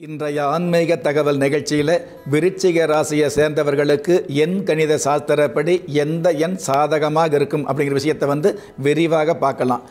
இன்றைய ஆன்மீக தகவல் நிகழ்ச்சியில் விருச்சிக ராசியை சேர்ந்தவர்களுக்கு எண் கணித சாஸ்திரப்படி எந்த எண் சாதகமாக இருக்கும் அப்படிங்கிற விஷயத்தை விரிவாக பார்க்கலாம்.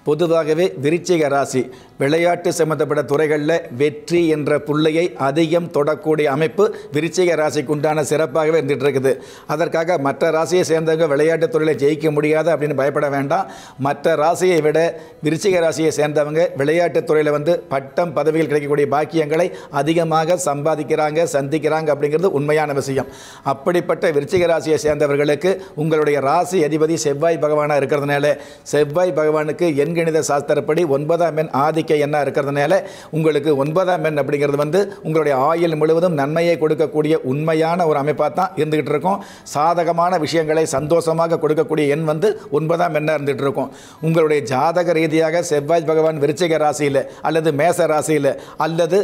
பொதுவாகவே விருச்சிக ராசி விளையாட்டு சம்பந்தப்பட்ட துறைகளில் வெற்றி என்ற புள்ளையை அதிகம் தொடக்கூடிய அமைப்பு விருச்சிக ராசிக்கு உண்டான சிறப்பாகவே இருந்துகிட்டு இருக்குது. அதற்காக மற்ற ராசியை சேர்ந்தவங்க விளையாட்டு துறையில் ஜெயிக்க முடியாது அப்படின்னு பயப்பட வேண்டாம். மற்ற ராசியை விட விருச்சிக ராசியை சேர்ந்தவங்க விளையாட்டுத் துறையில் பட்டம் பதவிகள் கிடைக்கக்கூடிய பாக்கியங்களை அதிகமாக சம்பாதிக்கிறாங்க, சந்திக்கிறாங்க அப்படிங்கிறது உண்மையான விஷயம். அப்படிப்பட்ட விருச்சிக ராசியை சேர்ந்தவர்களுக்கு உங்களுடைய ராசி அதிபதி செவ்வாய் பகவானாக இருக்கிறதுனால செவ்வாய் பகவானுக்கு எண்கணித சாஸ்திரப்படி 9ஆம் எண் ஆதிக்க எண்ணா இருக்கிறதுனால உங்களுக்கு 9ஆம் எண் அப்படிங்கிறது உங்களுடைய ஆயுள் முழுவதும் நன்மையை கொடுக்கக்கூடிய உண்மையான ஒரு அமைப்பாக தான் இருந்துகிட்டு இருக்கும். சாதகமான விஷயங்களை சந்தோஷமாக கொடுக்கக்கூடிய எண் 9ஆம் எண்ணா இருந்துகிட்டு இருக்கும். உங்களுடைய ஜாதக ரீதியாக செவ்வாய் பகவான் விருச்சிக ராசியில் அல்லது மேச ராசியில் அல்லது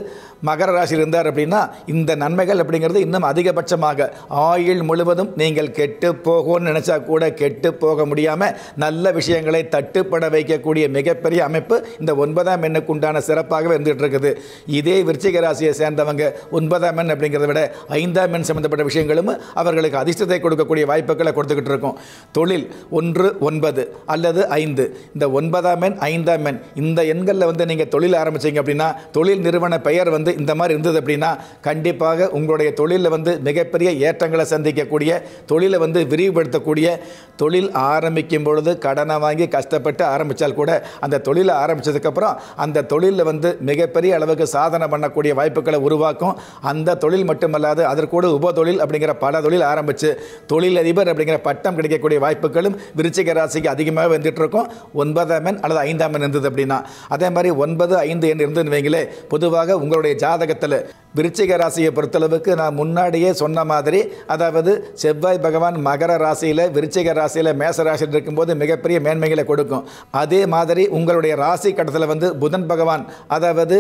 மகர ராசியில் இருந்தார் அப்படின்னா இந்த நன்மைகள் அப்படிங்கிறது இன்னும் அதிகபட்சமாக ஆயுள் முழுவதும் நீங்கள் கெட்டு போகும்னு நினைச்சா கூட கெட்டு போக முடியாமல் நல்ல விஷயங்களை தட்டுப்பட வைக்கக்கூடிய மிகப்பெரிய அமைப்பு இந்த 9ஆம் எண்ணுக்கு உண்டான சிறப்பாகவே இருந்துகிட்டு இருக்குது. இதே விருச்சிக ராசியை சேர்ந்தவங்க 9ஆம் எண் அப்படிங்கிறத விட 5ஆம் எண் சம்பந்தப்பட்ட விஷயங்களும் அவர்களுக்கு அதிர்ஷ்டத்தை கொடுக்கக்கூடிய வாய்ப்புகளை கொடுத்துக்கிட்டு இருக்கும். தொழில் 1, 9 அல்லது 5 இந்த 9ஆம் எண் 5ஆம் எண் இந்த எண்களில் நீங்கள் தொழில் ஆரம்பிச்சிங்க அப்படின்னா தொழில் நிறுவன பெயர் இந்த மாதிரி இருந்தது அப்படின்னா கண்டிப்பாக உங்களுடைய தொழிலில் மிகப்பெரிய ஏற்றங்களை சந்திக்கக்கூடிய தொழிலை விரிவுபடுத்தக்கூடிய தொழில் ஆரம்பிக்கும் பொழுது கடனை வாங்கி கஷ்டப்பட்டு ஆரம்பித்தால் கூட அந்த தொழிலை ஆரம்பித்ததுக்கப்புறம் அந்த தொழிலில் மிகப்பெரிய அளவுக்கு சாதனை பண்ணக்கூடிய வாய்ப்புகளை உருவாக்கும். அந்த தொழில் மட்டுமல்லாது அதற்கூட உபதொழில் அப்படிங்கிற பல தொழில் ஆரம்பித்து தொழிலதிபர் அப்படிங்கிற பட்டம் கிடைக்கக்கூடிய வாய்ப்புகளும் விருச்சிக ராசிக்கு அதிகமாக வந்துட்டு இருக்கும். 9ஆம் எண் அல்லது 5ஆம் எண் இருந்தது அப்படின்னா அதே மாதிரி 9, 5 எண் இருந்துன்னு வைங்களே, பொதுவாக உங்களுடைய ஜாதகத்தில் விருச்சிக ராசியை பொறுத்தளவுக்கு நான் முன்னாடியே சொன்ன மாதிரி அதாவது செவ்வாய் பகவான் மகர ராசியில் விருச்சிக ராசியில் மேச ராசியில் இருக்கும்போது மிகப்பெரிய மேன்மைகளை கொடுக்கும். அதே மாதிரி உங்களுடைய ராசி கட்டத்தில் புதன் பகவான் அதாவது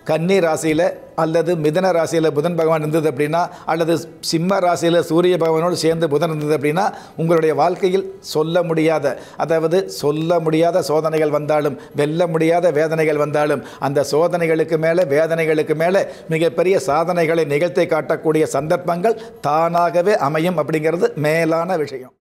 கன்னி ராசியில் அல்லது மிதன ராசியில் புதன் பகவான் இருந்தது அப்படின்னா அல்லது சிம்ம ராசியில் சூரிய பகவானோடு சேர்ந்து புதன் இருந்தது அப்படின்னா உங்களுடைய வாழ்க்கையில் சொல்ல முடியாத சோதனைகள் வந்தாலும் வெல்ல முடியாத வேதனைகள் வந்தாலும் அந்த சோதனைகளுக்கு மேலே வேதனைகளுக்கு மேலே மிகப்பெரிய சாதனைகளை நிகழ்த்தி காட்டக்கூடிய சந்தர்ப்பங்கள் தானாகவே அமையும் அப்படிங்கிறது மேலான விஷயம்.